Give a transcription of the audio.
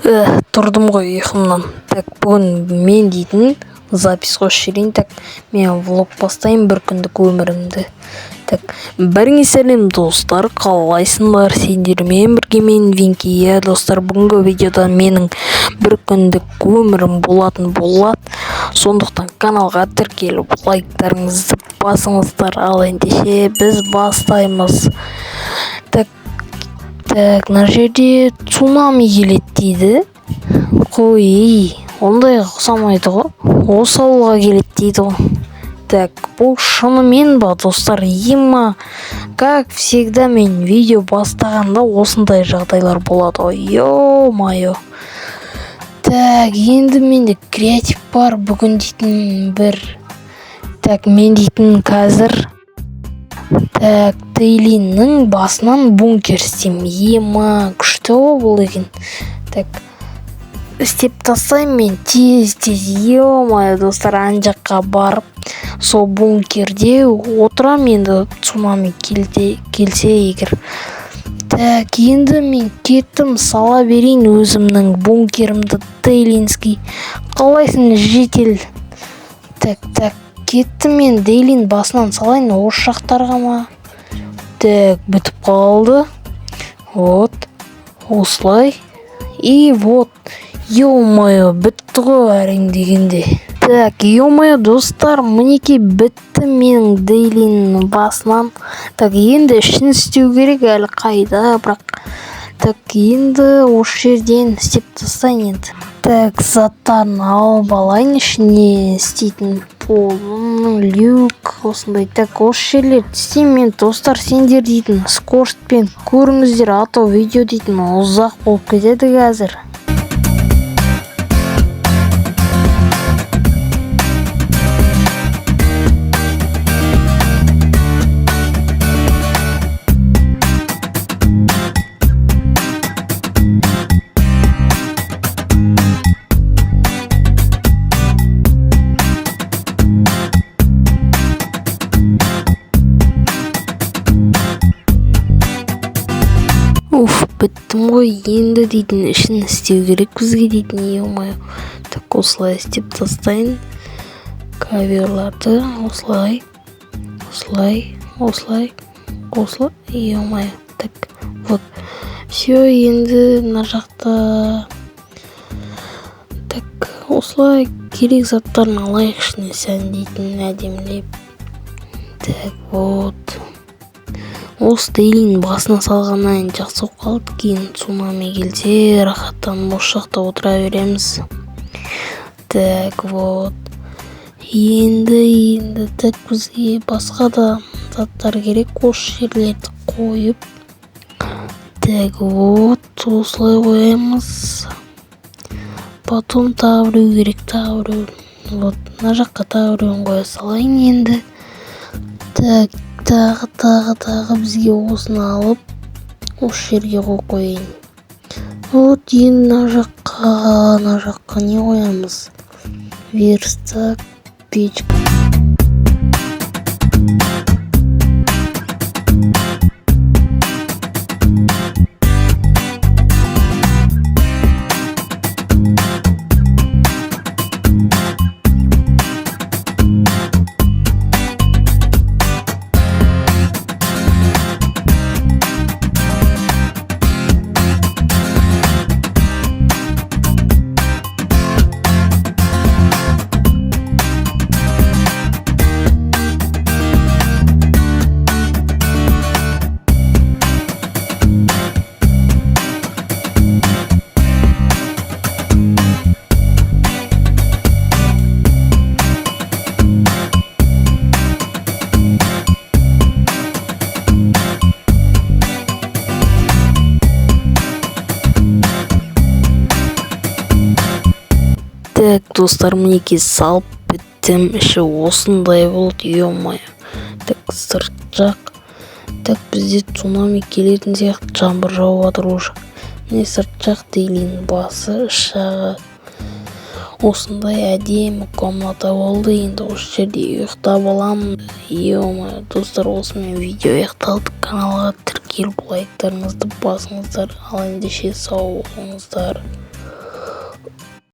Тұрдым ғой ұйқымнан. Так, бүгін мен дейтін запись қосып жіберейін. Так, мен влог бастайын бір күндік өмірімді. Так, бәріңе сәлем достар, қалайсыңдар? Сендермен бірге мен Винки. Достар, бүгінгі видеода менің бір күндік өмірім болатын болады. Сондықтан каналға тіркеліп лайктарыңызды басыңыздар. Ал ендеше біз бастаймыз. Так, мына жерде цунами келеді дейді. Қой, ондай ұқсамайды ғой. Осы ауылға келеді дейді ғой. Так, бұл шынымен ба, достар? Ема, как всегда мен видео бастағанда осындай жағдайлар болады ғой. Ё-моё. Так, енді менде креатив бар бүгін дейтін бір. Так, мен дейтін қазір. Так, Тейлиннің басынан бункер істеймін. Ема, күшті бұл екен. Так, істеп тастаймын мен тез. Ё-моё, достар, ана жаққа барып, сол бункерде отырам енді цунами келсе егер. Так, енді мен кеттім, сала берейін өзімнің бункерімді Тейлинский. Қалайсың, житель? Так, кеттім мен Дейлин басынан салайын, осы жақтарға ма? Так, бітіп қалды. Вот, осылай. И вот, ё-моё, бітті ғой әрең дегенде. Так, ё-моё, достар, мінекей бітті менің Дейлин басынан. Так, енді ішін істеу керек, әлі қайда, бірақ. Так, енді осы жерден істеп тастайын енді. Так, заттарын алып алайын, ішіне істейтін полын, люк, осындай. Так, осы жерлерді істеймін мен, достар, сендер дейтін скоростьпен көріңіздер, а то видео дейтін ұзақ болып кетеді қазір. Біттім ғой, енді дейтін ішін істеу керек бізге дейтін. Ё-моё. Так, осылай істеп тастайын каверларды. Осылай. Ё-моё. Так, вот. Все, енді мына жақта. Так, осылай керек заттарын алайық, ішіне сән дейтін әдемілеп. Так, вот. Осы Дейлин басына салғаннан жақсы болып қалды. Кейін цунами келсе, рахаттан бос жақта отыра береміз. Так, вот. Енді так, бізге басқа да заттар керек. Осы жерлерді қойып. Так, вот. Осылай қоямыз. Потом тағы біреу керек, тағы біреу. Вот, мына жаққа тағы біреуін қоя салайын енді. Так, тағы бізге осыны алып, осы жерге қойайын. Вот, енді мына жаққа не қоямыз? Верстак, печка. Так, достар, мінекей салып біттім, іші осындай болды. Ё-моё. Так, сырт жақ. Так, бізде цунами келетін сияқты жаңбыр жауып жатыр уже. Міне сырт жақ Дейлин басы, жағы. Осындай әдемі комната болды. Енді осы жерде ұйықтап аламын. Ё-моё, достар, осымен видео аяқталды. Каналға келіп лайктарыңызды басыңыздар. Ал ендеше сау болыңыздар.